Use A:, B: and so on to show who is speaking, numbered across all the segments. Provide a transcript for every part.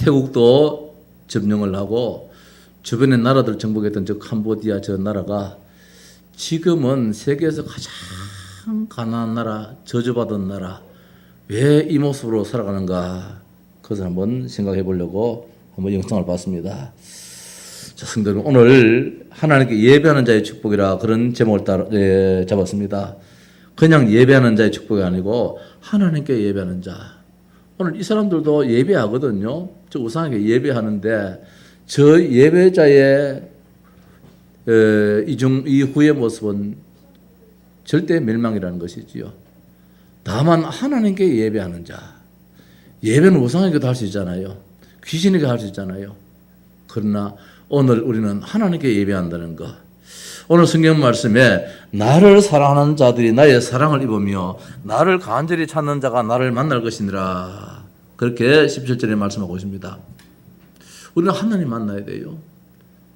A: 태국도 점령을 하고 주변의 나라들 정복했던 저 캄보디아 저 나라가 지금은 세계에서 가장 가난한 나라, 저주받은 나라, 왜 이 모습으로 살아가는가, 그것을 한번 생각해 보려고 한번 영상을 봤습니다. 자, 성도 여러분, 오늘 하나님께 예배하는 자의 축복이라 그런 제목을 잡았습니다. 그냥 예배하는 자의 축복이 아니고 하나님께 예배하는 자. 오늘 이 사람들도 예배하거든요. 저 우상에게 예배하는데 저 예배자의 이후의 모습은 절대 멸망이라는 것이지요. 다만 하나님께 예배하는 자. 예배는 우상에게도 할 수 있잖아요. 귀신에게 할 수 있잖아요. 그러나 오늘 우리는 하나님께 예배한다는 것. 오늘 성경 말씀에 나를 사랑하는 자들이 나의 사랑을 입으며 나를 간절히 찾는 자가 나를 만날 것이니라. 그렇게 17절에 말씀하고 있습니다. 우리는 하나님 만나야 돼요.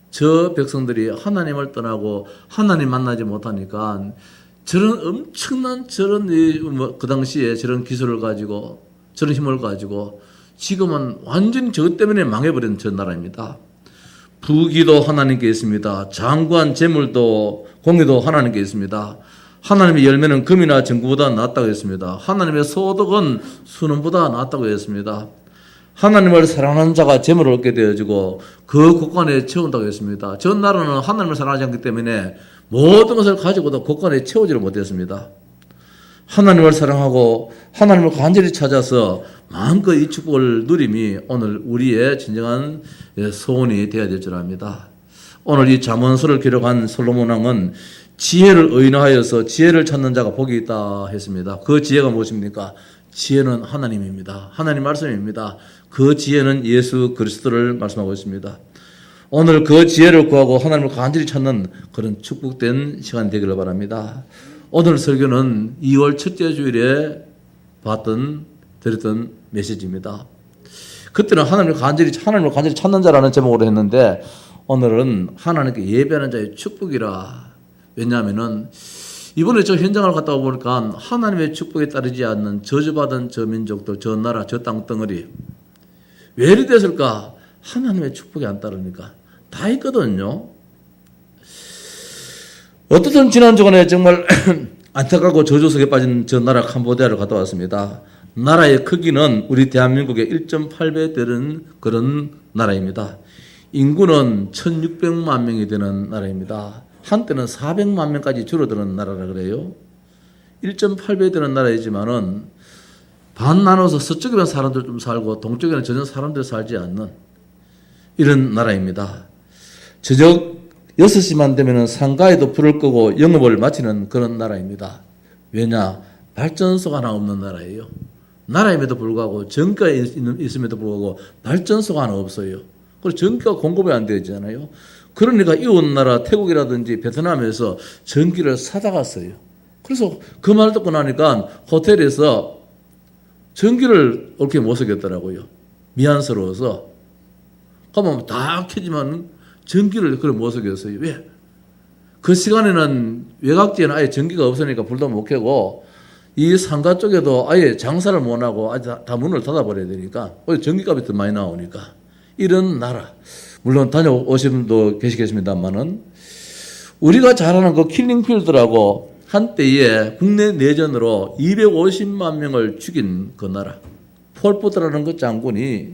A: 저 백성들이 하나님을 떠나고 하나님 만나지 못하니까 저런 엄청난 그 당시에 저런 기술을 가지고 저런 힘을 가지고 지금은 완전히 저것 때문에 망해버린 저 나라입니다. 부귀도 하나님께 있습니다. 장관 재물도 공유도 하나님께 있습니다. 하나님의 열매는 금이나 정금보다 낫다고 했습니다. 하나님의 소득은 순원보다 낫다고 했습니다. 하나님을 사랑하는 자가 재물을 얻게 되어지고 그 곳간에 채운다고 했습니다. 저 나라는 하나님을 사랑하지 않기 때문에 모든 것을 가지고도 곳간에 채우지를 못했습니다. 하나님을 사랑하고 하나님을 간절히 찾아서 마음껏 이 축복을 누림이 오늘 우리의 진정한 소원이 되어야 될 줄 압니다. 오늘 이 잠언서를 기록한 솔로몬 왕은 지혜를 의인하여서 지혜를 찾는 자가 복이 있다 했습니다. 그 지혜가 무엇입니까? 지혜는 하나님입니다. 하나님 말씀입니다. 그 지혜는 예수 그리스도를 말씀하고 있습니다. 오늘 그 지혜를 구하고 하나님을 간절히 찾는 그런 축복된 시간 되기를 바랍니다. 오늘 설교는 2월 첫째 주일에 드렸던 메시지입니다. 그때는 하나님을 간절히 찾는 자라는 제목으로 했는데 오늘은 하나님께 예배하는 자의 축복이라. 왜냐하면은 이번에 저 현장을 갔다 보니까 하나님의 축복에 따르지 않는 저주받은 저 민족들, 저 나라, 저 땅덩어리 왜 이리 됐을까? 하나님의 축복이 안 따르니까 다 있거든요. 어떻든 지난 주간에 정말 안타깝고 저주 속에 빠진 저 나라 캄보디아를 갔다 왔습니다. 나라의 크기는 우리 대한민국의 1.8배 되는 그런 나라입니다. 인구는 1600만 명이 되는 나라입니다. 한때는 400만 명까지 줄어드는 나라라 그래요. 1.8배 되는 나라이지만은 반 나눠서 서쪽에는 사람들 좀 살고 동쪽에는 전혀 사람들 살지 않는 이런 나라입니다. 저녁 6시만 되면 상가에도 불을 끄고 영업을 마치는 그런 나라입니다. 왜냐? 발전소가 하나 없는 나라예요. 나라임에도 불구하고 전기가 있음에도 불구하고 발전소가 하나 없어요. 그리고 전기가 공급이 안 되잖아요. 그러니까 이웃 나라 태국이라든지 베트남에서 전기를 사다가 써요. 그래서 그 말 듣고 나니까 호텔에서 전기를 옳게 못 쓰겠더라고요. 미안스러워서. 그러면 다 켜지만 전기를 그걸 못 쓰겠어요. 왜? 그 시간에는 외곽지에는 아예 전기가 없으니까 불도 못 켜고 이 상가 쪽에도 아예 장사를 못 하고 아예 다 문을 닫아버려야 되니까 전기값이 더 많이 나오니까 이런 나라. 물론 다녀오신 분도 계시겠습니다만은 우리가 잘 아는 그 킬링필드라고 한때에 국내 내전으로 250만 명을 죽인 그 나라. 폴포트라는 그 장군이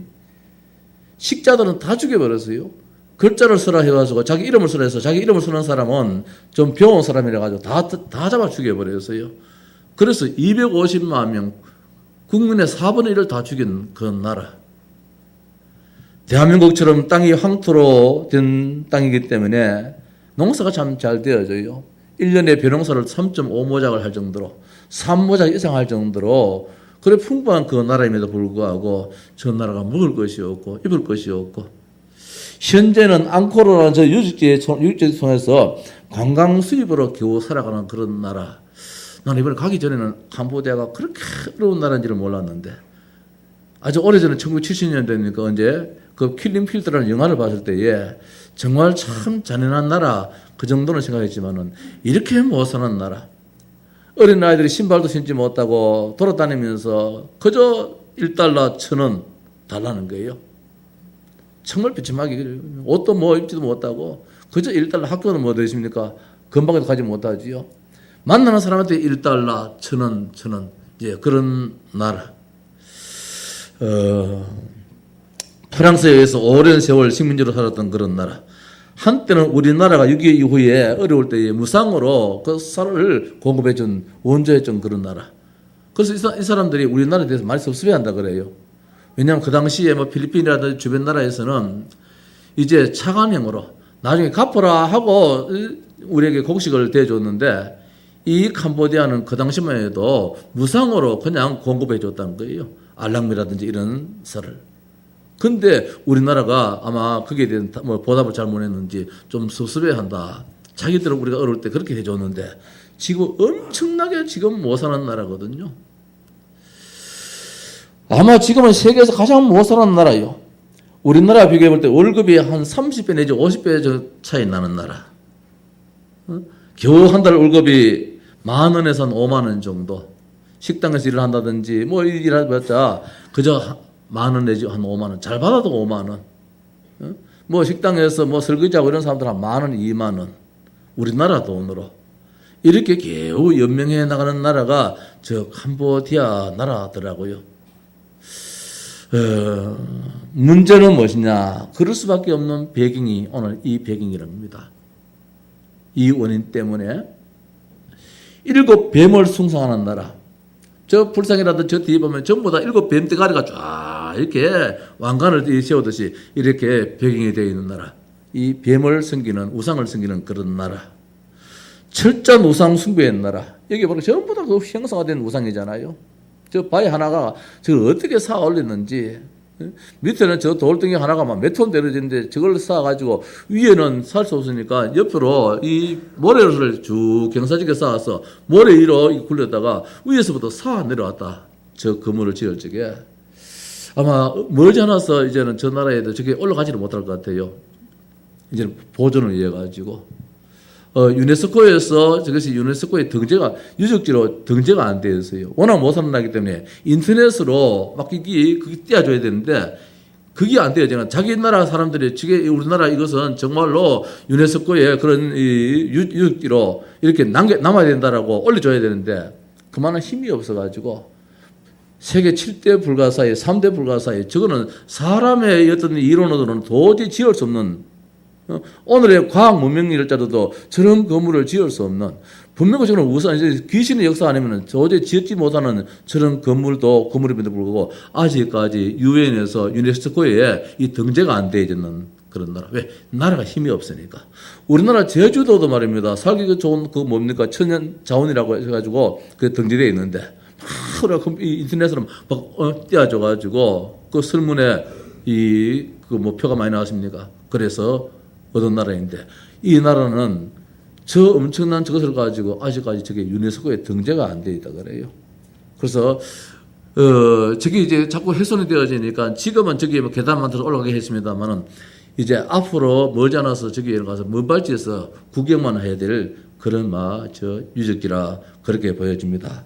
A: 식자들은 다 죽여버렸어요. 글자를 쓰라 해가지고 자기 이름을 쓰라 해서 자기 이름을 쓰는 사람은 좀 배운 사람이라 가지고 다 잡아 죽여버렸어요. 그래서 250만 명 국민의 4분의 1을 다 죽인 그 나라. 대한민국처럼 땅이 황토로 된 땅이기 때문에 농사가 참 잘 되어져요. 1년에 벼농사를 3.5모작을 할 정도로 3모작 이상 할 정도로 그래 풍부한 그 나라임에도 불구하고 저 나라가 먹을 것이 없고 입을 것이 없고 현재는 앙코르라는 저 유적지를 통해서 관광 수입으로 겨우 살아가는 그런 나라. 나는 이번에 가기 전에는 캄보디아가 그렇게 어려운 나라인지를 몰랐는데 아주 오래전에 1970년대니까 언제 그 킬링필드라는 영화를 봤을 때에 정말 참 잔인한 나라 그 정도는 생각했지만은 이렇게 못 사는 나라. 어린 아이들이 신발도 신지 못하고 돌아다니면서 그저 $1, $1,000원 달라는 거예요. 정말 비참하게 옷도 뭐 입지도 못하고 그저 1달러 학교는 뭐 되십니까? 건방에도 가지 못하지요. 만나는 사람한테 1달러, 1,000원, 1,000원. 예, 그런 나라. 프랑스에 의해서 오랜 세월 식민지로 살았던 그런 나라. 한때는 우리나라가 6.25 이후에 어려울 때에 무상으로 그 쌀을 공급해준, 원조해준 그런 나라. 그래서 이 사람들이 우리나라에 대해서 많이 섭섭해한다 그래요. 왜냐하면 그 당시에 뭐 필리핀이라든지 주변 나라에서는 이제 차관행으로 나중에 갚아라 하고 우리에게 곡식을 대줬는데 이 캄보디아는 그 당시만 해도 무상으로 그냥 공급해 줬다는 거예요. 알랑미라든지 이런 쌀을. 근데 우리나라가 아마 거기에 대한 뭐 보답을 잘못했는지 좀 섭섭해한다. 자기들은 우리가 어려울 때 그렇게 해줬는데 지금 엄청나게 지금 못 사는 나라거든요. 아마 지금은 세계에서 가장 못 사는 나라요. 우리나라 비교해 볼 때 월급이 한 30배 내지 50배 차이 나는 나라. 겨우 한 달 월급이 10,000원에서 한 50,000원 정도. 식당에서 일을 한다든지 뭐 일해봤자 그저 10,000원 내지 한 50,000원. 잘 받아도 50,000원. 뭐 식당에서 뭐 설거지하고 이런 사람들 한 10,000원, 20,000원. 우리나라 돈으로. 이렇게 겨우 연명해 나가는 나라가 저 캄보디아 나라더라고요. 문제는 무엇이냐? 그럴 수밖에 없는 배경이 오늘 이 배경이라는 겁니다. 이 원인 때문에 7뱀을 숭상하는 나라. 저 불상이라든 저 뒤에 보면 전부 다 7뱀 대가리가 쫙 이렇게 왕관을 세우듯이 이렇게 배경이 되어 있는 나라. 이 뱀을 섬기는, 우상을 섬기는 그런 나라. 철저한 우상 숭배의 나라. 여기 보면 전부 다 그 형상화된 우상이잖아요. 저 바위 하나가 저걸 어떻게 쌓아 올렸는지. 밑에는 저 돌덩이 하나가 막 몇 톤 내려지는데 저걸 쌓아가지고 위에는 살 수 없으니까 옆으로 이 모래를 쭉 경사지게 쌓아서 모래 위로 굴렸다가 위에서부터 쌓아 내려왔다. 저 건물을 지을 적에. 아마 멀지 않아서 이제는 저 나라에도 저게 올라가지를 못할 것 같아요. 이제는 보존을 위해 가지고. 유네스코에서 저것이 유네스코의 등재가 유적지로 등재가 안 되어 있어요. 워낙 못 살아나기 때문에 인터넷으로 막 그게 띄워줘야 되는데 그게 안 돼요. 자기 나라 사람들이 저게 우리나라 이것은 정말로 유네스코의 그런 유적지로 이렇게 남아야 된다라고 올려줘야 되는데 그만한 힘이 없어가지고 세계 7대 불가사의 3대 불가사의 저거는 사람의 어떤 이론으로는 도저히 지을 수 없는 오늘의 과학 문명일자로도 저런 건물을 지을 수 없는 분명히 저는 우선 이제 귀신의 역사 아니면 도저히 지었지 못하는 저런 건물임에도 불구하고 아직까지 유엔에서 유네스코에 이 등재가 안 되어 있는 그런 나라. 왜? 나라가 힘이 없으니까. 우리나라 제주도도 말입니다. 살기가 좋은 그 뭡니까 천연 자원이라고 해가지고 그 등재되어 있는데 막 인터넷으로 막 띄워줘가지고 그 설문에 그 뭐 표가 많이 나왔습니까? 그래서 어떤 나라인데 이 나라는 저 엄청난 저것을 가지고 아직까지 저게 유네스코에 등재가 안 돼 있다 그래요. 그래서 저게 이제 자꾸 훼손이 되어지니까 지금은 저기 뭐 계단 만들어서 올라가게 했습니다만은 이제 앞으로 멀지 않아서 저기에 가서 먼발치에서 구경만 해야 될 그런 저 유적지라 그렇게 보여집니다.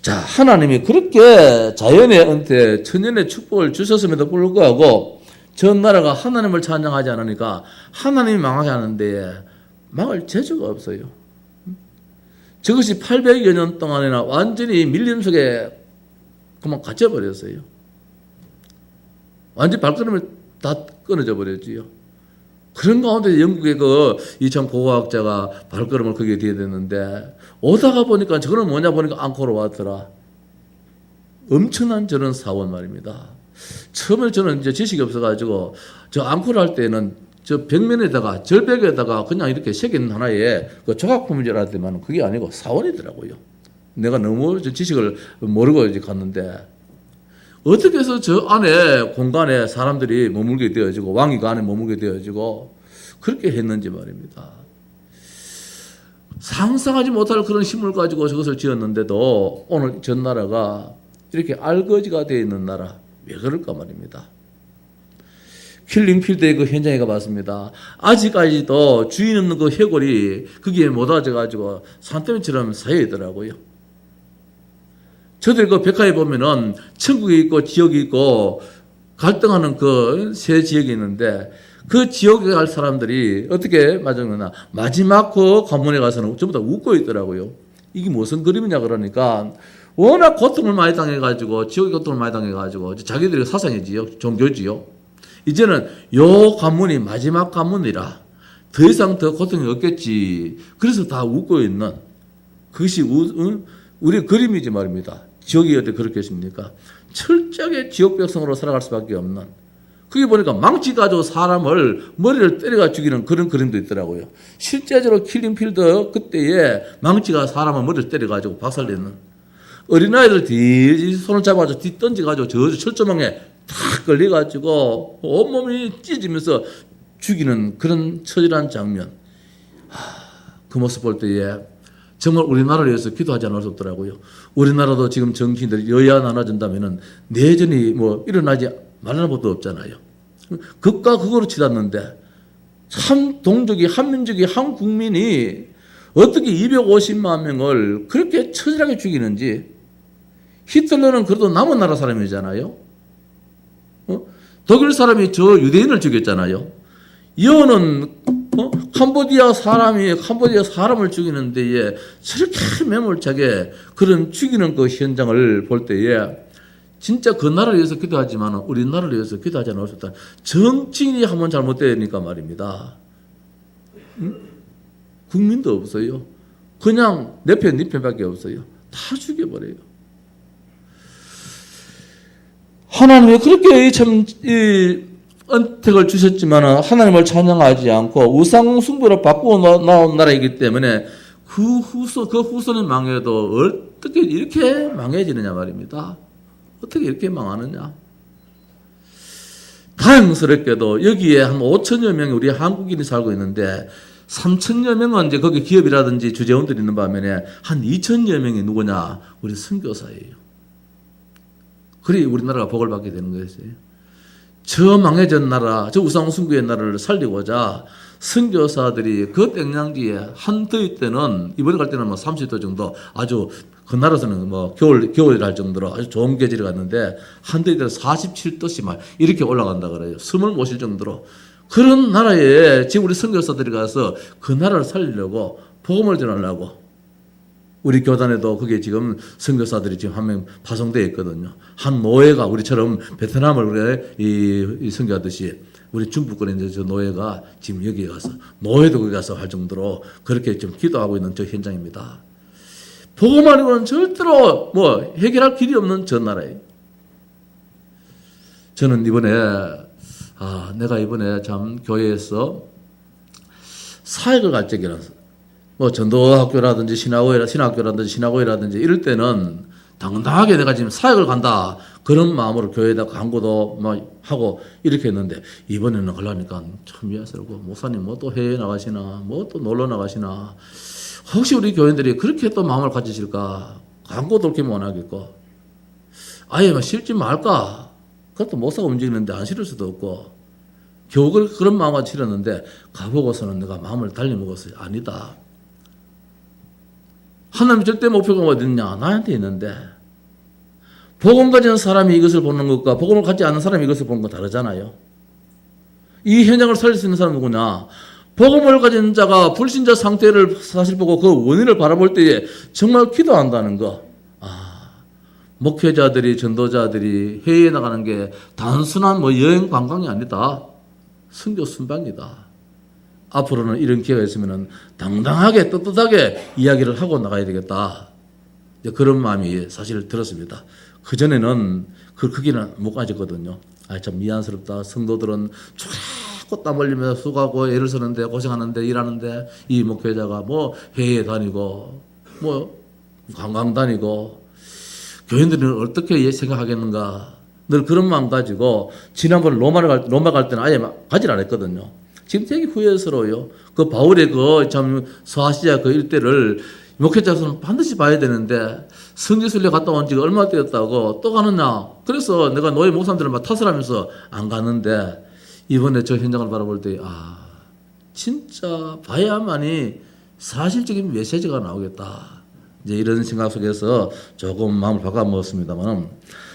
A: 자, 하나님이 그렇게 자연의 은혜, 천연의 축복을 주셨음에도 불구하고 전 나라가 하나님을 찬양하지 않으니까 하나님이 망하게 하는데 망할 재주가 없어요. 저것이 800여 년 동안이나 완전히 밀림 속에 그만 갇혀버렸어요. 완전히 발걸음을 다 끊어져 버렸지요. 그런 가운데 영국의 이참 고고학자가 발걸음을 거기에 뒤에 댔는데 오다가 보니까 저거는 뭐냐 보니까 앙코르 와트라. 엄청난 저런 사원 말입니다. 처음에 저는 이제 지식이 없어가지고 저 앙코르 할 때는 저 벽면에다가 절벽에다가 그냥 이렇게 새긴 하나의 그 조각품인 줄 알았더만 그게 아니고 사원이더라고요. 내가 너무 저 지식을 모르고 이제 갔는데 어떻게 해서 저 안에 공간에 사람들이 머물게 되어지고 왕이 그 안에 머물게 되어지고 그렇게 했는지 말입니다. 상상하지 못할 그런 힘을 가지고 저것을 지었는데도 오늘 전 나라가 이렇게 알거지가 되어 있는 나라. 왜 그럴까 말입니다. 킬링필드의 그 현장에 가봤습니다. 아직까지도 주인 없는 그 해골이 거기에 못 와져가지고 산더미처럼 쌓여있더라고요. 저들 그 백화에 보면은 천국이 있고 지옥이 있고 갈등하는 그 세 지역이 있는데 그 지역에 갈 사람들이 어떻게 맞았느냐. 마지막 그 관문에 가서는 전부 다 웃고 있더라고요. 이게 무슨 그림이냐 그러니까 워낙 고통을 많이 당해가지고 지옥의 고통을 많이 당해가지고 자기들이 사상이지요. 종교지요. 이제는 요 관문이 마지막 관문이라 더 이상 더 고통이 없겠지. 그래서 다 웃고 있는 그것이 우리 그림이지 말입니다. 지옥이 어떻게 그렇겠습니까? 철저하게 지옥 백성으로 살아갈 수밖에 없는. 그게 보니까 망치 가지고 사람을 머리를 때려가 죽이는 그런 그림도 있더라고요. 실제적으로 킬링필드 그때에 망치가 사람을 머리를 때려가지고 박살내는 어린아이들 뒤 손을 잡아가지고 뒤 던져가지고 저 철조망에 탁 걸려가지고 온몸이 찢어지면서 죽이는 그런 처절한 장면. 그 모습 볼 때에 정말 우리나라를 위해서 기도하지 않을 수 없더라고요. 우리나라도 지금 정치인들이 여야 나눠진다면은 내전이 뭐 일어나지 말하는 것도 없잖아요. 극과 극으로 치닫는데 한 동족이, 한 민족이, 한 국민이 어떻게 250만 명을 그렇게 처절하게 죽이는지. 히틀러는 그래도 남은 나라 사람이잖아요. 독일 사람이 저 유대인을 죽였잖아요. 여는 캄보디아 사람을 죽이는 데에 저렇게 매몰차게 그런 죽이는 그 현장을 볼 때에 진짜 그 나라를 위해서 기도하지만 우리나라를 위해서 기도하지 않을 수 없다. 정치인이 한번 잘못되니까 말입니다. 국민도 없어요. 그냥 내 편, 네 편밖에 없어요. 다 죽여버려요. 하나님이 그렇게 참 언택을 주셨지만 하나님을 찬양하지 않고 우상 숭배로 바꾸어 나온 나라이기 때문에 그 후손이 망해도 어떻게 이렇게 망해지느냐 말입니다. 어떻게 이렇게 망하느냐. 다행스럽게도 여기에 한 5천여 명이 우리 한국인이 살고 있는데 3천여 명은 이제 거기 기업이라든지 주재원들이 있는 반면에 한 2천여 명이 누구냐? 우리 선교사예요. 그래 우리나라가 복을 받게 되는 거였어요. 저 망해진 나라, 저 우상숭배의 나라를 살리고자 선교사들이 그 땡양지에 한더위 때는 이번에 갈 때는 뭐 30도 정도 아주 그 나라에서는 뭐 겨울이라 할 정도로 아주 좋은 계절이 갔는데 한더위 때는 47도씩 막 이렇게 올라간다 그래요. 숨을 못 쉴 정도로. 그런 나라에 지금 우리 선교사들이 가서 그 나라를 살리려고 복음을 전하려고 우리 교단에도 그게 지금 선교사들이 지금 한 명 파송되어 있거든요. 한 노예가 우리처럼 베트남을 우리 이 선교하듯이 우리 중부권에 이제 저 노예가 지금 여기에 가서 노예도 거기 가서 할 정도로 그렇게 좀 기도하고 있는 저 현장입니다. 복음 아니고는 절대로 뭐 해결할 길이 없는 저 나라예요. 저는 이번에 내가 이번에 참 교회에서 사역을 갈 적이라서 뭐 전도학교라든지 신학교라든지 신학원이라든지 이럴 때는 당당하게 내가 지금 사역을 간다 그런 마음으로 교회에다 광고도 뭐 하고 이렇게 했는데 이번에는 하려니까 참 미안스럽고 목사님 뭐 또 해외 나가시나 뭐 또 놀러 나가시나 혹시 우리 교인들이 그렇게 또 마음을 가지실까 광고도 그렇게 못 하겠고 아예 막 실지 말까 그것도 목사가 움직이는데 안 실을 수도 없고 겨우 그런 마음을 실었는데 가보고서는 내가 마음을 달리 먹었어요. 아니다. 하나님 절대 목표가 어디 있냐? 나한테 있는데 복음 가진 사람이 이것을 보는 것과 복음을 갖지 않는 사람이 이것을 보는 건 다르잖아요. 이 현장을 살릴 수 있는 사람은 누구냐? 복음을 가진 자가 불신자 상태를 사실 보고 그 원인을 바라볼 때에 정말 기도한다는 거. 목회자들이 전도자들이 해외에 나가는 게 단순한 뭐 여행 관광이 아니다. 선교 순방이다. 앞으로는 이런 기회가 있으면 당당하게 떳떳하게 이야기를 하고 나가야 되겠다. 그런 마음이 사실 들었습니다. 그전에는 그 크기는 못 가졌거든요. 참 미안스럽다. 성도들은 자꾸 땀 흘리면서 수고하고 애를 쓰는데 고생하는데 일하는데 이 목회자가 뭐 해외에 다니고 뭐 관광 다니고 교인들은 어떻게 생각하겠는가. 늘 그런 마음 가지고 지난번 로마 갈 때는 아예 가지를 안 했거든요. 지금 되게 후회스러워요. 그 바울의 그 참 서아시아 그 일대를 목회자로서는 반드시 봐야 되는데 성지순례 갔다 온 지가 얼마 되었다고 또 가느냐. 그래서 내가 노예 목사님들을 막 탓을 하면서 안 가는데 이번에 저 현장을 바라볼 때 진짜 봐야만이 사실적인 메시지가 나오겠다. 이제 이런 생각 속에서 조금 마음을 바꿔먹었습니다만,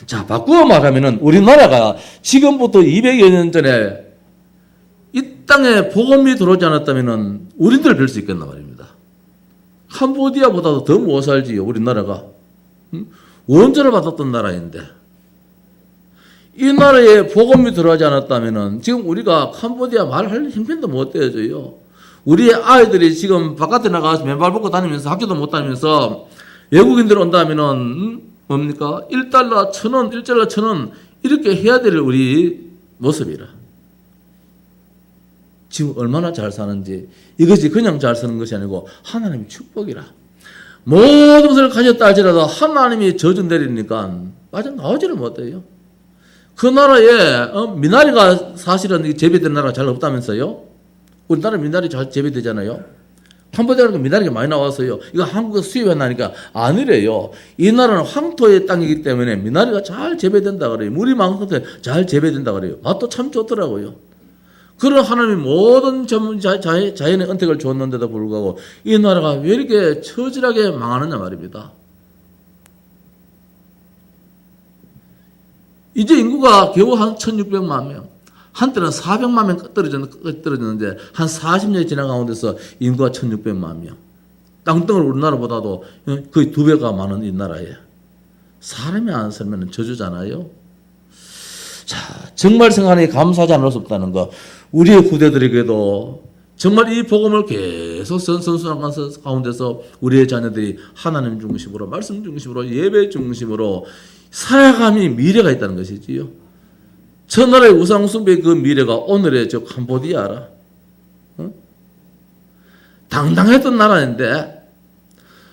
A: 자, 바꾸어 말하면은 우리나라가 지금부터 200여 년 전에 이 땅에 복음이 들어오지 않았다면은 우리들 뵐 수 있겠나 말입니다. 캄보디아보다도 더 못 살지요, 우리나라가. 원조를 받았던 나라인데. 이 나라에 복음이 들어가지 않았다면은 지금 우리가 캄보디아 말할 형편도 못 되어져요. 우리의 아이들이 지금 바깥에 나가서 맨발 벗고 다니면서 학교도 못 다니면서 외국인들 온다면은 뭡니까? 1달러 1,000원, 1달러 1,000원 이렇게 해야 될 우리 모습이라. 지금 얼마나 잘 사는지 이것이 그냥 잘 사는 것이 아니고 하나님의 축복이라. 모든 것을 가졌다 할지라도 하나님이 저주 내리니까 빠져나오지를 못해요. 그 나라에 미나리가 사실은 재배된 나라가 잘 없다면서요? 우리나라 미나리 잘 재배되잖아요. 캄보디아는 미나리가 많이 나왔어요. 이거 한국에서 수입해나니까 아니래요. 이 나라는 황토의 땅이기 때문에 미나리가 잘 재배된다 그래요. 물이 많은 곳에 잘 재배된다 그래요. 맛도 참 좋더라고요. 그런 하나님이 모든 자연의 은택을 줬는데도 불구하고 이 나라가 왜 이렇게 처절하게 망하느냐 말입니다. 이제 인구가 겨우 한 1600만 명. 한때는 400만 명 떨어졌는데 한 40년이 지난 가운데서 인구가 1600만 명. 땅덩을 우리나라보다도 거의 2배가 많은 이 나라에 사람이 안 살면 저주잖아요. 자, 정말 생각하니 감사하지 않을 수 없다는 거. 우리의 후대들에게도 정말 이 복음을 계속 선순환 가운데서 우리의 자녀들이 하나님 중심으로, 말씀 중심으로, 예배 중심으로 살아감이 미래가 있다는 것이지요. 저 나라의 우상숭배의 그 미래가 오늘의 저 캄보디아라. 당당했던 나라인데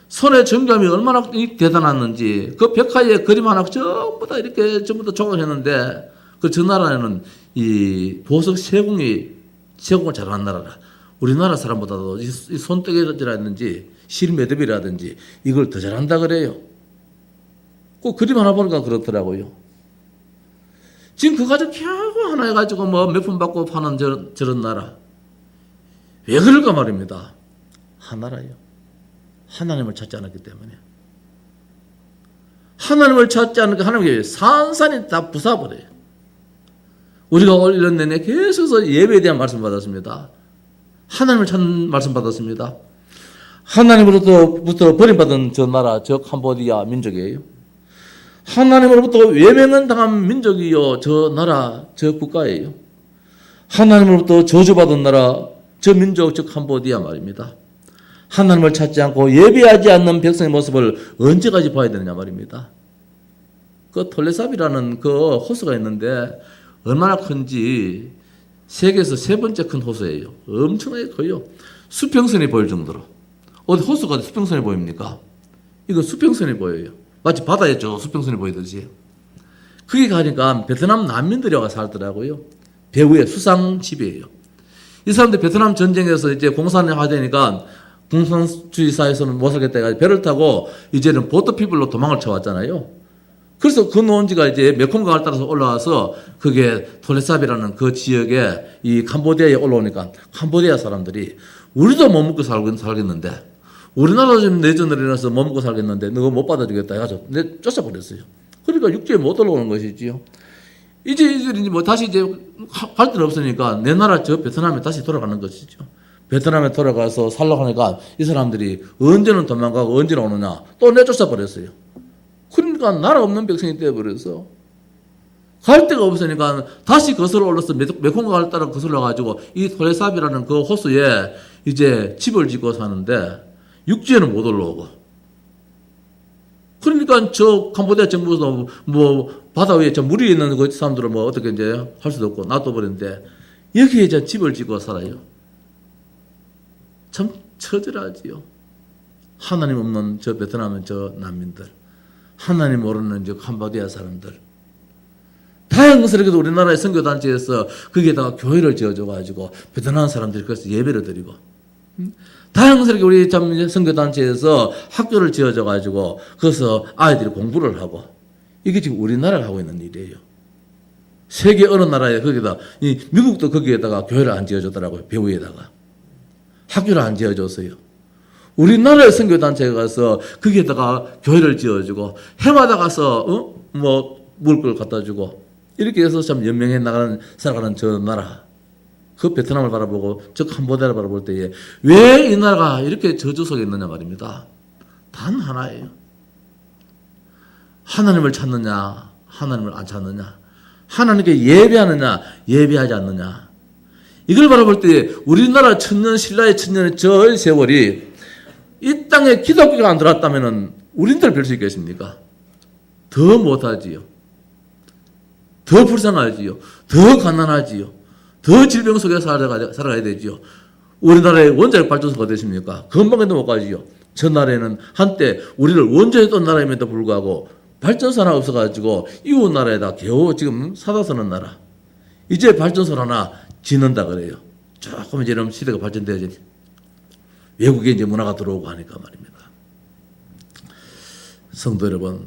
A: 손의 정감이 얼마나 대단했는지 그 벽화에 그림 하나 전부 다 이렇게 전부 다 조각했는데 그 저 나라에는 이 보석 세공을 잘하는 나라라. 우리나라 사람보다도 이 손뜨개질이라든지 실매듭이라든지 이걸 더 잘한다 그래요. 그 그림 하나 보니까 그렇더라고요. 지금 그 가지고 겨우 하나 해가지고 뭐 몇 푼 받고 파는 저런 나라. 왜 그럴까 말입니다. 하나라요. 하나님을 찾지 않았기 때문에. 하나님을 찾지 않으니까 하나님께 산산이 다 부숴버려요. 우리가 올 1년 내내 계속해서 예배에 대한 말씀 받았습니다. 하나님을 찾는 말씀 받았습니다. 하나님으로부터 버림받은 저 나라, 저 캄보디아 민족이에요. 하나님으로부터 외면은 당한 민족이요, 저 나라, 저 국가예요. 하나님으로부터 저주받은 나라, 저 민족, 저 캄보디아 말입니다. 하나님을 찾지 않고 예배하지 않는 백성의 모습을 언제까지 봐야 되느냐 말입니다. 그 톨레삽이라는 그 호수가 있는데 얼마나 큰지 세계에서 3번째 큰 호수예요. 엄청나게 커요. 수평선이 보일 정도로. 어디 호수가 수평선이 보입니까? 이거 수평선이 보여요. 마치 바다에 저 수평선이 보이듯이. 그게 가니까 베트남 난민들이 와 살더라고요. 배후에 수상집이에요. 이 사람들 베트남 전쟁에서 이제 공산화되니까 공산주의 사회에서는 못 살겠다 해가지고 배를 타고 이제는 보트피플로 도망을 쳐왔잖아요. 그래서 그 노은지가 이제 메콩강을 따라서 올라와서 그게 톨레삽이라는 그 지역에 이 캄보디아에 올라오니까 캄보디아 사람들이 우리도 못 먹고 살겠는데 우리나라도 지금 내전을 일어나서 못 먹고 살겠는데 너가 못 받아주겠다 해가지고 쫓아버렸어요. 그러니까 육지에 못 올라오는 것이지요. 이제 이들이 뭐 다시 이제 갈 데는 없으니까 내 나라 저 베트남에 다시 돌아가는 것이죠. 베트남에 돌아가서 살려고 하니까 이 사람들이 언제는 도망가고 언제는 오느냐 또 내쫓아 버렸어요. 그러니까 나라 없는 백성이 되어버려서 갈 데가 없으니까 다시 거슬러 올라서 메콩강을 따라 거슬러 가지고 이 톨레삽이라는 그 호수에 이제 집을 짓고 사는데 육지에는 못 올라오고 그러니까 저 캄보디아 정부에서 뭐 바다 위에 저 물이 있는 그 사람들은 뭐 어떻게 이제 할 수도 없고 놔둬버렸는데 여기에 이제 집을 짓고 살아요. 참 처절하지요. 하나님 없는 저 베트남의 저 난민들, 하나님 모르는 저 캄보디아 사람들. 다행스럽게도 우리나라의 선교단체에서 거기에다가 교회를 지어줘가지고 베트남 사람들이 그래서 예배를 드리고, 다행스럽게 우리 선교단체에서 학교를 지어줘가지고 거기서 아이들이 공부를 하고, 이게 지금 우리나라가 하고 있는 일이에요. 세계 어느 나라에 거기다, 미국도 거기에다가 교회를 안 지어줬더라고요. 배후에다가. 학교를 안 지어줬어요. 우리나라의 선교단체가 가서 거기에다가 교회를 지어주고 해마다 가서 먹을 걸 갖다 주고 이렇게 해서 참 연명해 살아가는 저 나라, 그 베트남을 바라보고 저 캄보디아를 바라볼 때에 왜 이 나라가 이렇게 저주 속에 있느냐 말입니다. 단 하나예요. 하나님을 찾느냐, 하나님을 안 찾느냐, 하나님께 예배하느냐, 예배하지 않느냐. 이걸 바라볼 때 우리나라 천년 신라의 천년의 저 세월이 이 땅에 기독교가 안 들어왔다면 우린들 별 수 있겠습니까? 더 못하지요. 더 불쌍하지요. 더 가난하지요. 더 질병 속에 살아가야 되지요. 우리나라의 원자력 발전소가 되십니까? 건방에도 못 가지요. 저 나라에는 한때 우리를 원조했던 나라임에도 불구하고 발전소 하나 없어가지고 이웃 나라에다 겨우 지금 사다 쓰는 나라. 이제 발전소 하나 짓는다 그래요. 조금 이제 시대가 발전되어지 외국에 이제 문화가 들어오고 하니까 말입니다. 성도 여러분,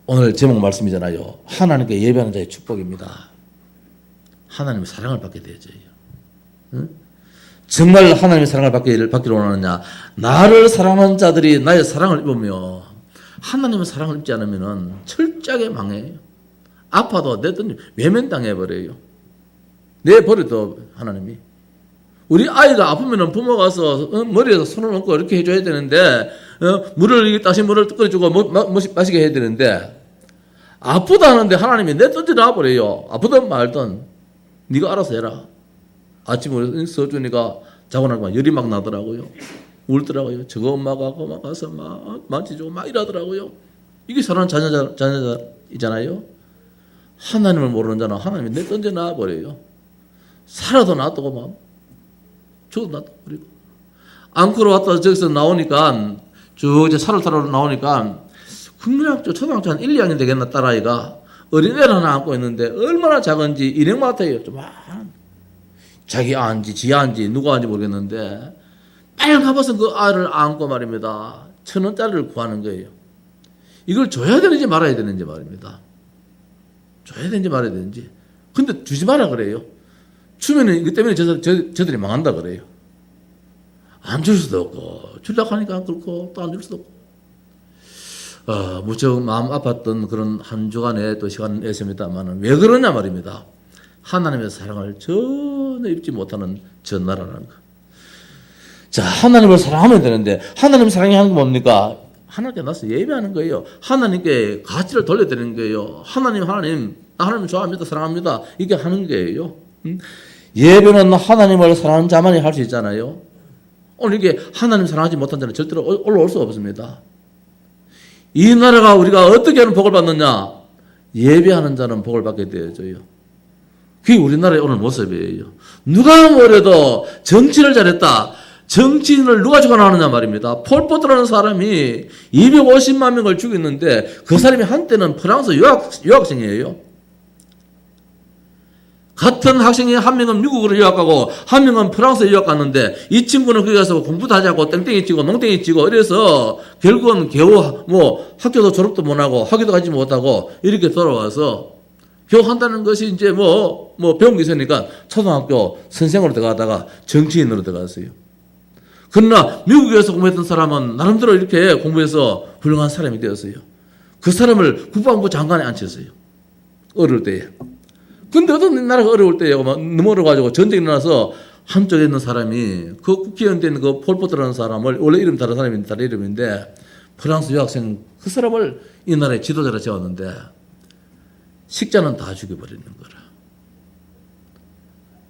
A: 오늘 제목 말씀이잖아요. 하나님께 예배하는 자의 축복입니다. 하나님의 사랑을 받게 되어져요. 응? 정말 하나님의 사랑을 받기를 원하느냐? 나를 사랑하는 자들이 나의 사랑을 입으며 하나님의 사랑을 입지 않으면 철저하게 망해요. 아파도 내든지 외면당해버려요. 내버려도 하나님이. 우리 아이가 아프면 부모가 가서 머리에서 손을 얹고 이렇게 해줘야 되는데 다시 물을 끓여주고 마시게 해야 되는데 아프다 하는데 하나님이 내던져 놔버려요. 아프든 말든 네가 알아서 해라. 아침에 서준이가 자고 나니까 열이 막 나더라고요. 울더라고요. 저거 엄마가 그만 가서 막 만지고 막 이러더라고요. 이게 사랑하는 자녀이잖아요. 하나님을 모르는 자는 하나님이 내던져 놔버려요. 살아도 놔두고 막 죽어도 놔둬버리고. 앙코르 왔다 저기서 나오니까 쭉 이제 차를 타러 나오니까 국민학교 초등학교 한 1, 2학년 되겠나 딸아이가 어린애를 하나 안고 있는데 얼마나 작은지 일행만 같아요. 좀 자기 아인지 지 아인지 누가 아인지 모르겠는데 빨가벗은 그 아이를 안고 말입니다. 1,000원짜리를 구하는 거예요. 이걸 줘야 되는지 말아야 되는지 말입니다. 줘야 되는지 말아야 되는지. 근데 주지 마라 그래요. 주면은 이것 때문에 저들이 망한다 그래요. 안 줄 수도 없고 주려고 하니까 안 그렇고 또 안 줄 수도 없고 무척 마음 아팠던 그런 한 주간의 또 시간을 냈습니다만 왜 그러냐 말입니다. 하나님의 사랑을 전혀 입지 못하는 저 나라라는 거. 자, 하나님을 사랑하면 되는데 하나님 사랑이 하는 게 뭡니까? 하나님께 나서 예배하는 거예요. 하나님께 가치를 돌려드리는 거예요. 하나님 좋아합니다. 사랑합니다. 이게 하는 거예요. 예배는 하나님을 사랑하는 자만이 할 수 있잖아요. 오늘 이게 하나님 사랑하지 못한 자는 절대로 올라올 수가 없습니다. 이 나라가 우리가 어떻게 하는 복을 받느냐? 예배하는 자는 복을 받게 되어져요. 그게 우리나라의 오늘 모습이에요. 누가 뭐래도 정치를 잘했다. 정치인을 누가 죽어나느냐 말입니다. 폴포트라는 사람이 250만 명을 죽였는데 그 사람이 한때는 프랑스 유학생이에요. 같은 학생이 한 명은 미국으로 유학 가고 한 명은 프랑스에 유학 갔는데 이 친구는 거기 가서 공부도 하지 않고 땡땡이 치고 농땡이 치고 이래서 결국은 겨우 학교도 졸업도 못하고 학교도 가지 못하고 이렇게 돌아와서 겨우 한다는 것이 이제 배운 게 있으니까 초등학교 선생으로 들어가다가 정치인으로 들어갔어요. 그러나 미국에서 공부했던 사람은 나름대로 이렇게 공부해서 훌륭한 사람이 되었어요. 그 사람을 국방부 장관에 앉혔어요. 어릴 때에. 근데 어떤 나라가 어려울 때에 너무 어려워가지고 전쟁이 일어나서 한쪽에 있는 사람이 그 국회의원 된 그 폴포트라는 사람을 원래 이름 다른 사람인데 다른 이름인데 프랑스 유학생 그 사람을 이 나라의 지도자로 세웠는데 식자는 다 죽여버리는 거라.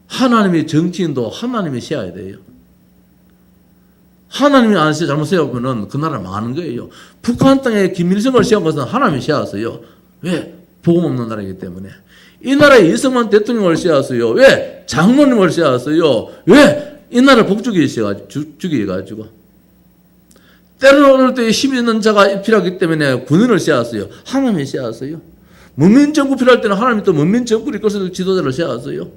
A: 하나님의 정치인도 하나님이 세워야 돼요. 하나님이 안 잘못 세우면은 그 나라 망하는 거예요. 북한 땅에 김일성을 세운 것은 하나님이 세웠어요. 왜? 복음 없는 나라이기 때문에. 이 나라에 이승만 대통령을 세웠어요. 왜? 장로님을 세웠어요. 왜? 이 나라를 복주기 죽여가지고. 때로는 때 힘이 있는 자가 필요하기 때문에 군인을 세웠어요. 하나님이 세웠어요. 문민정부 필요할 때는 하나님이 또 문민정부를 이끌어서 지도자를 세웠어요.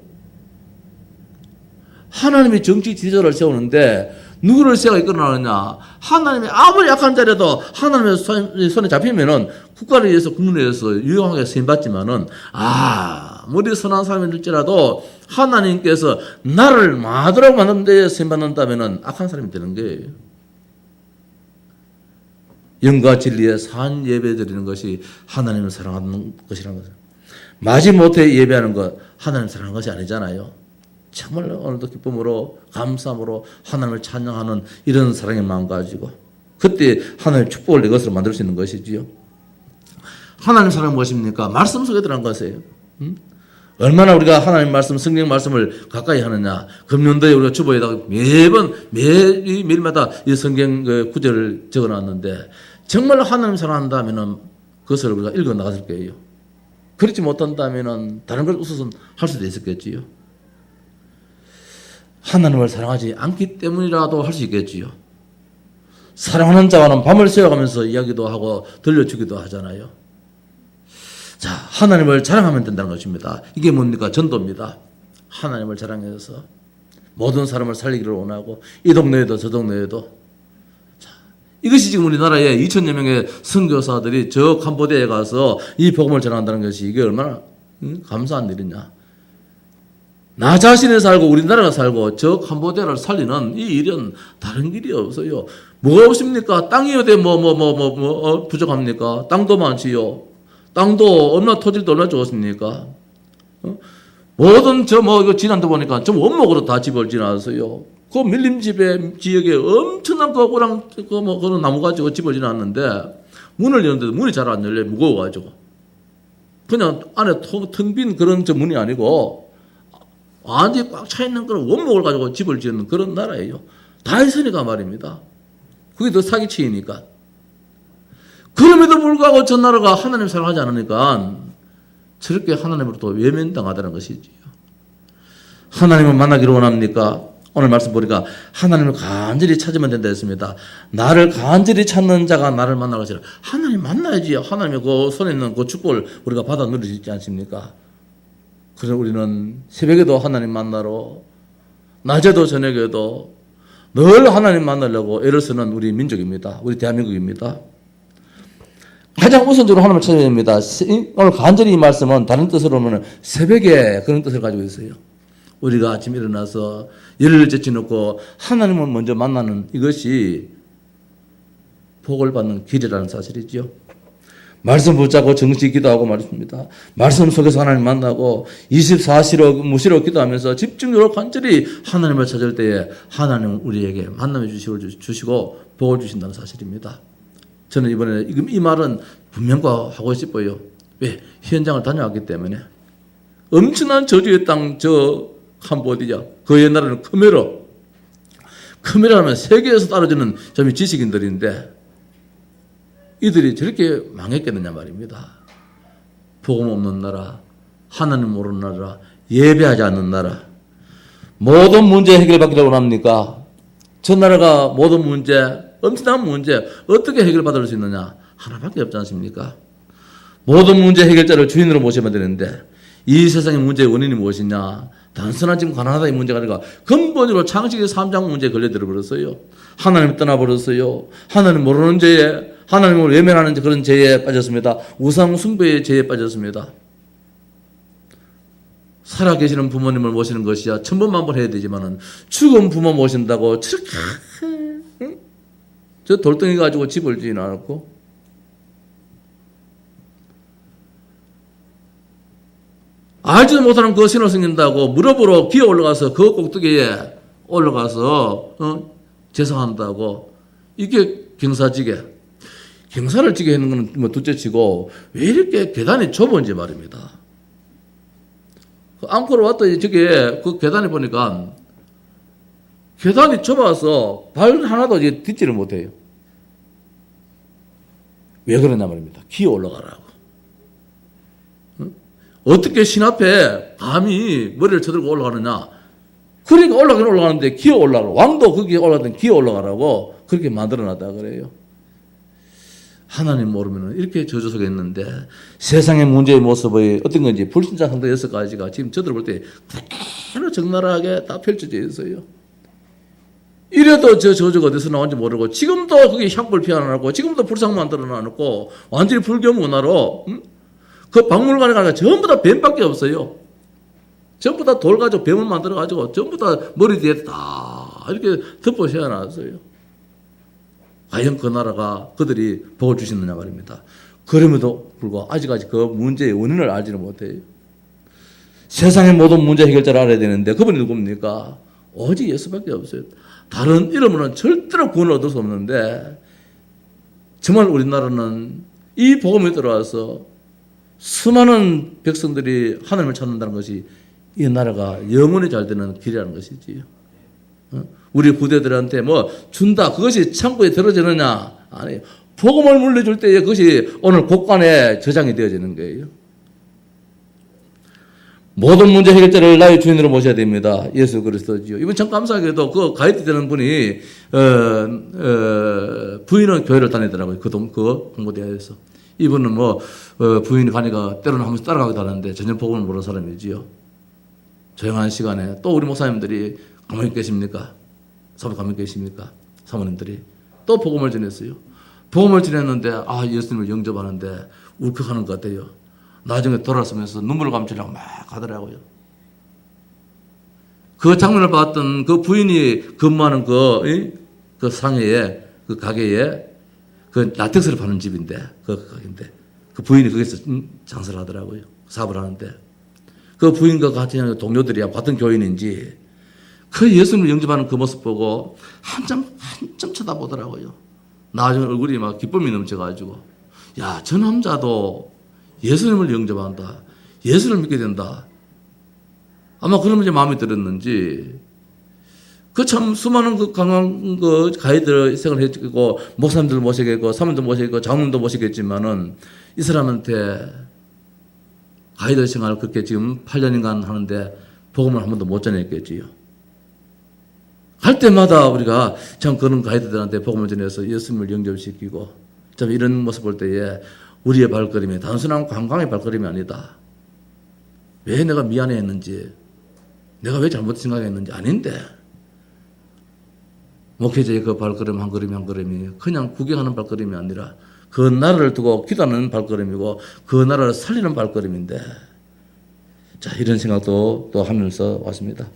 A: 하나님이 정치 지도자를 세우는데 누구를 세가 이끌어나느냐? 하나님이 아무리 약한 자라도 하나님의 손에 잡히면은 국가를 위해서 국민을 위해서 유용하게 쓰임받지만은 아무리 선한 사람일지라도 하나님께서 나를 마더라고 만든 데에 쓰임받는다면은 악한 사람이 되는 거예요. 영과 진리의 산 예배 드리는 것이 하나님을 사랑하는 것이라는 거죠. 마지못해 예배하는 것 하나님을 사랑하는 것이 아니잖아요. 정말 오늘도 기쁨으로 감사함으로 하나님을 찬양하는 이런 사랑의 마음 가지고 그때 하나님의 축복을 내 것으로 만들 수 있는 것이지요. 하나님 사랑은 무엇입니까? 말씀 속에 들어간 것이에요. 얼마나 우리가 하나님 말씀, 성경 말씀을 가까이 하느냐. 금년도에 우리가 주보에다가 매일마다 이 성경 구절을 적어 놨는데 정말 하나님 사랑한다면은 그것을 우리가 읽어 나갔을 거예요. 그렇지 못한다면은 다른 걸 우선은 할 수도 있었겠지요. 하나님을 사랑하지 않기 때문이라도 할 수 있겠지요. 사랑하는 자와는 밤을 새워가면서 이야기도 하고 들려주기도 하잖아요. 자, 하나님을 자랑하면 된다는 것입니다. 이게 뭡니까? 전도입니다. 하나님을 자랑해서 모든 사람을 살리기를 원하고 이 동네에도 저 동네에도. 자, 이것이 지금 우리나라에 2천여 명의 선교사들이 저 캄보디아에 가서 이 복음을 전한다는 것이 이게 얼마나 감사한 일이냐. 나 자신이 살고 우리나라가 살고 저 캄보디아를 살리는 이 일은 다른 길이 없어요. 뭐가 없습니까? 땅이 어디 부족합니까? 땅도 많지요. 땅도 얼마나 토질도 얼마나 좋습니까? 모든 이거 지난도 보니까 좀 원목으로 다 집을 지나서요. 그 밀림 지역에 엄청난 그런 나무 가지고 집을 지났는데 문을 여는데도 문이 잘 안 열려 무거워가지고 그냥 안에 텅 빈 그런 문이 아니고 완전히 꽉 차 있는 그런 원목을 가지고 집을 지는 그런 나라예요. 다 있으니까 말입니다. 그게 더 사기치니까. 그럼에도 불구하고 저 나라가 하나님 사랑하지 않으니까 저렇게 하나님으로부터 외면당하다는 것이지요. 하나님을 만나기를 원합니까? 오늘 말씀 보니까 하나님을 간절히 찾으면 된다 했습니다. 나를 간절히 찾는 자가 나를 만나고 하시라. 하나님 만나야지. 하나님의 그 손에 있는 그 축복을 우리가 받아 누릴 수 있지 않습니까? 그래서 우리는 새벽에도 하나님 만나러 낮에도 저녁에도 늘 하나님 만나려고 애를 쓰는 우리 민족입니다. 우리 대한민국입니다. 가장 우선적으로 하나님을 찾아야 됩니다. 오늘 간절히 이 말씀은 다른 뜻으로 보면 새벽에 그런 뜻을 가지고 있어요. 우리가 아침 일어나서 열을 제쳐놓고 하나님을 먼저 만나는 이것이 복을 받는 길이라는 사실이죠. 말씀 붙잡고 정시 기도하고 말입니다. 말씀 속에서 하나님 만나고 24시로 무시로 기도하면서 집중적으로 간절히 하나님을 찾을 때에 하나님은 우리에게 만남해 주시고 복을 주신다는 사실입니다. 저는 이번에 이 말은 분명하고 싶어요. 왜? 현장을 다녀왔기 때문에. 엄청난 저주의 땅, 저 캄보디아. 그 옛날에는 khmer하면 세계에서 따라주는 지식인들인데 이들이 저렇게 망했겠느냐 말입니다. 복음 없는 나라, 하나님 모르는 나라, 예배하지 않는 나라. 모든 문제 해결받기를 원합니까? 저 나라가 모든 문제, 엄청난 문제 어떻게 해결받을 수 있느냐? 하나밖에 없지 않습니까? 모든 문제 해결자를 주인으로 모셔야 되는데 이 세상의 문제의 원인이 무엇이냐? 단순한 지금 가난하다의 문제가 아니라 근본적으로 창세기 3장 문제에 걸려들어 버렸어요. 하나님 떠나버렸어요. 하나님 모르는 죄에, 하나님을 외면하는 그런 죄에 빠졌습니다. 우상 숭배의 죄에 빠졌습니다. 살아계시는 부모님을 모시는 것이야 천번만번 해야 되지만은 죽은 부모 모신다고 저렇게 저 돌덩이 가지고 집을 지어 놨고 알지도 못하는 그 신을 섬긴다고 무릎으로 기어 올라가서 그 꼭대기에 올라가서 제사한다고 이게 경사를 지게 하는 건 뭐 둘째치고 왜 이렇게 계단이 좁은지 말입니다. 앙코르 왔더니 저게 그 계단에 보니까 계단이 좁아서 발 하나도 이제 딛지를 못해요. 왜 그러냐 말입니다. 기어 올라가라고. 어떻게 신 앞에 감히 머리를 쳐들고 올라가느냐. 그러니까 올라가긴 올라가는데 기어 올라가라고. 왕도 거기에 올라가든 기어 올라가라고 그렇게 만들어놨다 그래요. 하나님 모르면 이렇게 저주 속에 있는데 세상의 문제의 모습의 어떤 건지 불신자 상대 6가지가 지금 저들 볼 때 그대로 적나라하게 다 펼쳐져 있어요. 이래도 저 저주가 어디서 나온지 모르고 지금도 그게 향불 피워놔놓고 지금도 불상 만들어놔놓고 완전히 불교 문화로 그 박물관에 가니까 전부 다 뱀밖에 없어요. 전부 다 돌 가지고 뱀을 만들어가지고 전부 다 머리 뒤에 다 이렇게 덮어 씌워놨어요. 과연 그 나라가 그들이 복을 주시느냐 말입니다. 그럼에도 불구하고 아직까지 그 문제의 원인을 알지는 못해요. 세상의 모든 문제 해결자를 알아야 되는데 그분이 누굽니까? 오직 예수밖에 없어요. 다른 이름으로는 절대로 구원을 얻을 수 없는데 정말 우리나라는 이 복음이 들어와서 수많은 백성들이 하나님을 찾는다는 것이 이 나라가 영원히 잘 되는 길이라는 것이지요. 우리 부대들한테 뭐 준다 그것이 창고에 들어지느냐? 아니에요. 복음을 물려줄 때에 그것이 오늘 곳간에 저장이 되어지는 거예요. 모든 문제 해결자를 나의 주인으로 모셔야 됩니다. 예수 그리스도지요. 이번 참 감사하게도 그 가이드 되는 분이 부인은 교회를 다니더라고요. 그 홍보대회에서. 이분은 부인이 가니까 때로는 한 번씩 따라가기도 하는데 전혀 복음을 모르는 사람이지요. 조용한 시간에 또 우리 목사님들이 가만히 계십니까? 사모님 가만히 계십니까? 사모님들이 또 복음을 전했어요. 복음을 전했는데 예수님을 영접하는데 울컥하는 것 같아요. 나중에 돌아서면서 눈물을 감추려고 막 가더라고요. 그 장면을 봤던 그 부인이 근무하는 그 상해에, 그 가게에 그 라텍스를 파는 집인데, 그 가게인데, 그 부인이 거기서 장사를 하더라고요. 사업을 하는데. 그 부인과 같이 하는 동료들이야, 같은 교인인지, 그 예수님을 영접하는 그 모습 보고 한참 쳐다보더라고요. 나중에 얼굴이 막 기쁨이 넘쳐가지고, 야, 저 남자도 예수님을 영접한다. 예수를 믿게 된다. 아마 그러면 이제 마음에 들었는지, 그 참 수많은 그 강한 그 가이드 생활을 해주고, 목사님들 모시겠고, 사모님도 모시겠고, 장로님도 모시겠지만은, 이 사람한테 가이드 생활을 그렇게 지금 8년인간 하는데, 복음을 한 번도 못 전했겠지요. 갈 때마다 우리가 참 그런 가이드들한테 복음을 전해서 예수님을 영접시키고, 참 이런 모습 볼 때에 우리의 발걸음이 단순한 관광의 발걸음이 아니다. 왜 내가 미안해 했는지, 내가 왜 잘못 생각했는지 아닌데, 목회자의 그 발걸음 한 걸음이 한 걸음이 그냥 구경하는 발걸음이 아니라 그 나라를 두고 기도하는 발걸음이고 그 나라를 살리는 발걸음인데, 자, 이런 생각도 또 하면서 왔습니다.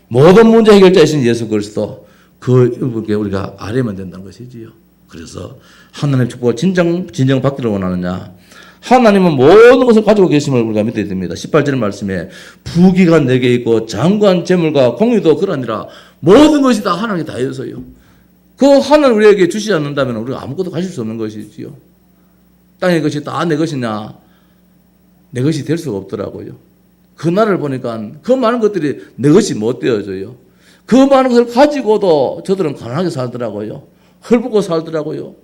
A: 모든 문제 해결자이신 예수 그리스도 그분께 우리가 알아야만 된다는 것이지요. 그래서 하나님의 축복을 진정 받기를 원하느냐? 하나님은 모든 것을 가지고 계심을 우리가 믿어야 됩니다. 18절 말씀에 부귀가 내게 있고 장관 재물과 공의도 그러니라 모든 것이 다 하나님께 다 있어요. 그 하나님 우리에게 주시지 않는다면 우리가 아무것도 가질 수 없는 것이지요. 땅의 것이 다 내 것이냐? 내 것이 될 수가 없더라고요. 그 날을 보니까 그 많은 것들이 내 것이 못 되어져요. 그 많은 것을 가지고도 저들은 가난하게 살더라고요. 헐벗고 살더라고요.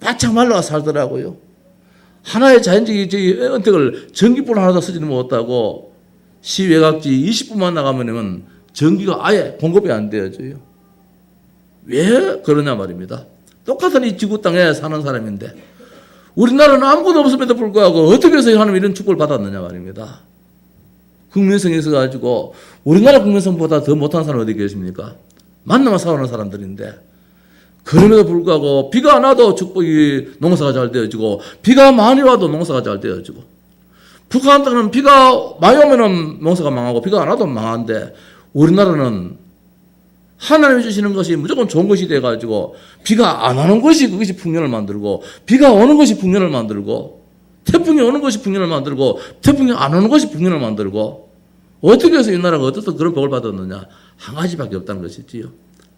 A: 바짝 말라 살더라고요. 하나의 자연적인 언택을 전기불 하나도 쓰지는 못하고 시외곽지 20분만 나가면 전기가 아예 공급이 안 되어져요. 왜 그러냐 말입니다. 똑같은 이 지구 땅에 사는 사람인데 우리나라는 아무것도 없음에도 불구하고 어떻게 해서 하나님 이런 축복을 받았느냐 말입니다. 국민성이 있어가지고 우리나라 국민성보다 더 못한 사람 어디 계십니까? 만나면 싸우는 사람들인데 그럼에도 불구하고 비가 안 와도 축복이 농사가 잘 되어지고 비가 많이 와도 농사가 잘 되어지고 북한 땅은 비가 많이 오면은 농사가 망하고 비가 안 와도 망한데 우리나라는 하나님이 주시는 것이 무조건 좋은 것이 돼가지고 비가 안 오는 것이 그것이 풍년을 만들고 비가 오는 것이 풍년을 만들고 태풍이 오는 것이 풍년을 만들고 태풍이 안 오는 것이 풍년을 만들고 어떻게 해서 이 나라가 어떻게 그런 복을 받았느냐? 한 가지밖에 없다는 것이지요.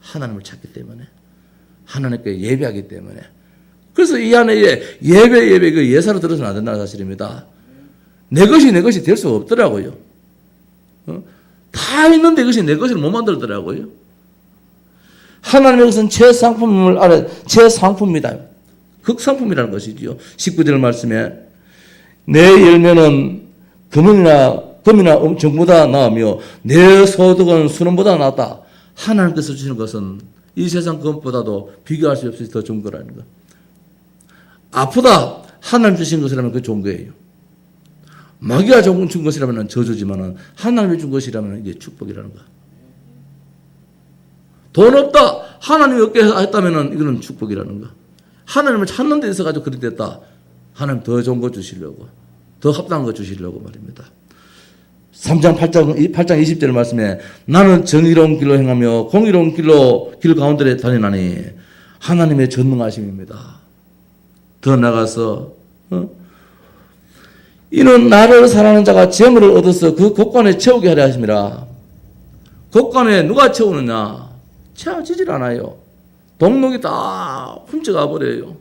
A: 하나님을 찾기 때문에. 하나님께 예배하기 때문에. 그래서 이 안에 예배 그 예사로 들어서는 안 된다는 사실입니다. 내 것이 될 수가 없더라고요. 다 있는데 이것이 내 것을 못 만들더라고요. 하나님의 것은 최상품입니다. 극상품이라는 것이지요. 19절 말씀에 내 열매는 금이나 정보다 나으며 내 소득은 수능보다 낫다. 하나님께서 주시는 것은 이 세상 것보다도 비교할 수 없이 더 좋은 거라는 거. 아프다. 하나님 주신 것이라면 그게 좋은 거예요. 마귀가 준 것이라면 저주지만은 하나님이 준 것이라면 이게 축복이라는 거. 돈 없다. 하나님이 없게 했다면은 이거는 축복이라는 거. 하나님을 찾는 데 있어가지고 그리 됐다. 하나님 더 좋은 거 주시려고. 더 합당한 거 주시려고 말입니다. 3장 8장 20절 말씀에 나는 정의로운 길로 행하며 공의로운 길 가운데 다니나니 하나님의 전능하심입니다. 더 나아가서 이는 나를 사랑하는 자가 재물을 얻어서 그 곳간에 채우게 하려 하심이라. 곳간에 누가 채우느냐? 채워지질 않아요. 동록이 다 훔쳐가 버려요.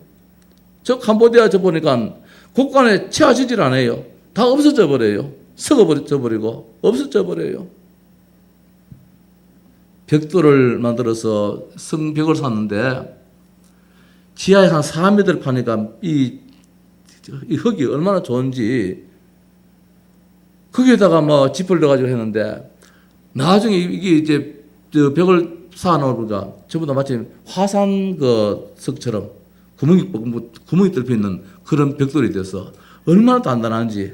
A: 저 캄보디아 저 보니까 곳간에 채워지질 않아요. 다 없어져 버려요. 썩어져 버리고 없어져 버려요. 벽돌을 만들어서 성벽을 샀는데 지하에 한 4m 파니까 이 흙이 얼마나 좋은지 거기에다가 뭐 짚을 넣어가지고 했는데 나중에 이게 이제 저 벽을 쌓아놓으니까 전부 다 마치 화산 그 석처럼 구멍이 뚫려 있는 그런 벽돌이 돼서 얼마나 단단한지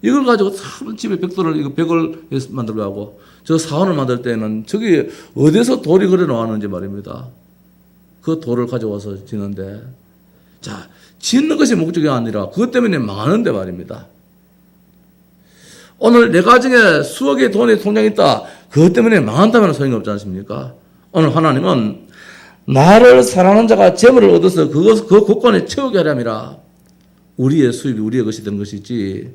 A: 이걸 가지고 참 집에 이거 벽을 만들고 하고 저 사원을 만들 때는 저기 어디서 돌이 그래 나왔는지 말입니다. 그 돌을 가져와서 짓는데 자 짓는 것이 목적이 아니라 그것 때문에 망하는데 말입니다. 오늘 내 가정에 수억의 돈이 통장에 있다. 그것 때문에 망한다면 소용이 없지 않습니까? 오늘 하나님은 나를 사랑하는 자가 재물을 얻어서 그 곳간에 채우게 하려니라. 우리의 수입이 우리의 것이 되는 것이지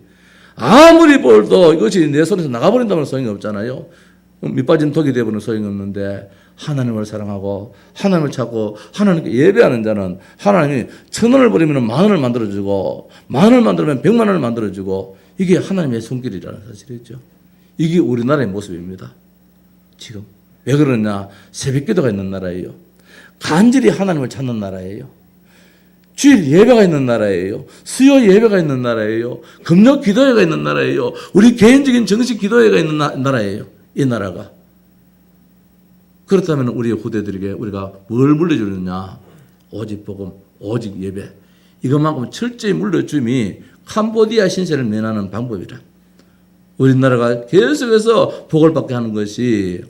A: 아무리 벌도 이것이 내 손에서 나가버린다면 소용이 없잖아요. 밑빠진 독이 되어버리는 소용이 없는데 하나님을 사랑하고 하나님을 찾고 하나님께 예배하는 자는 하나님이 1,000원을 버리면 10,000원을 만들어주고 10,000원을 만들면 100,000원을 만들어주고 이게 하나님의 손길이라는 사실이죠. 이게 우리나라의 모습입니다. 지금 왜 그러냐? 새벽기도가 있는 나라예요. 간절히 하나님을 찾는 나라예요. 주일 예배가 있는 나라예요. 수요 예배가 있는 나라예요. 금요 기도회가 있는 나라예요. 우리 개인적인 정식 기도회가 있는 나라예요. 이 나라가. 그렇다면 우리의 후대들에게 우리가 뭘 물려주느냐? 오직 복음, 오직 예배. 이것만큼 철저히 물려줌이 캄보디아 신세를 면하는 방법이라. 우리나라가 계속해서 복을 받게 하는 것이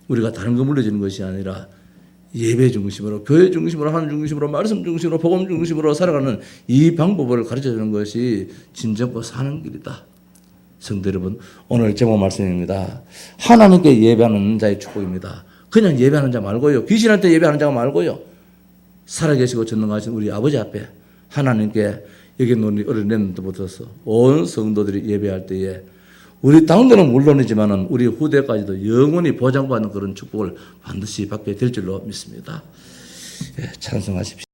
A: 우리가 다른 거 물려주는 것이 아니라 예배 중심으로, 교회 중심으로, 하나님 중심으로, 말씀 중심으로, 복음 중심으로 살아가는 이 방법을 가르쳐주는 것이 진정고 사는 길이다. 성도 여러분, 오늘 제목 말씀입니다. 하나님께 예배하는 자의 축복입니다. 그냥 예배하는 자 말고요. 귀신한테 예배하는 자가 말고요. 살아계시고 전능하신 우리 아버지 앞에 하나님께 여기 우리 어린애들 붙어서 온 성도들이 예배할 때에 우리 당대는 물론이지만 우리 후대까지도 영원히 보장받는 그런 축복을 반드시 받게 될 줄로 믿습니다. 예, 찬송하십시오.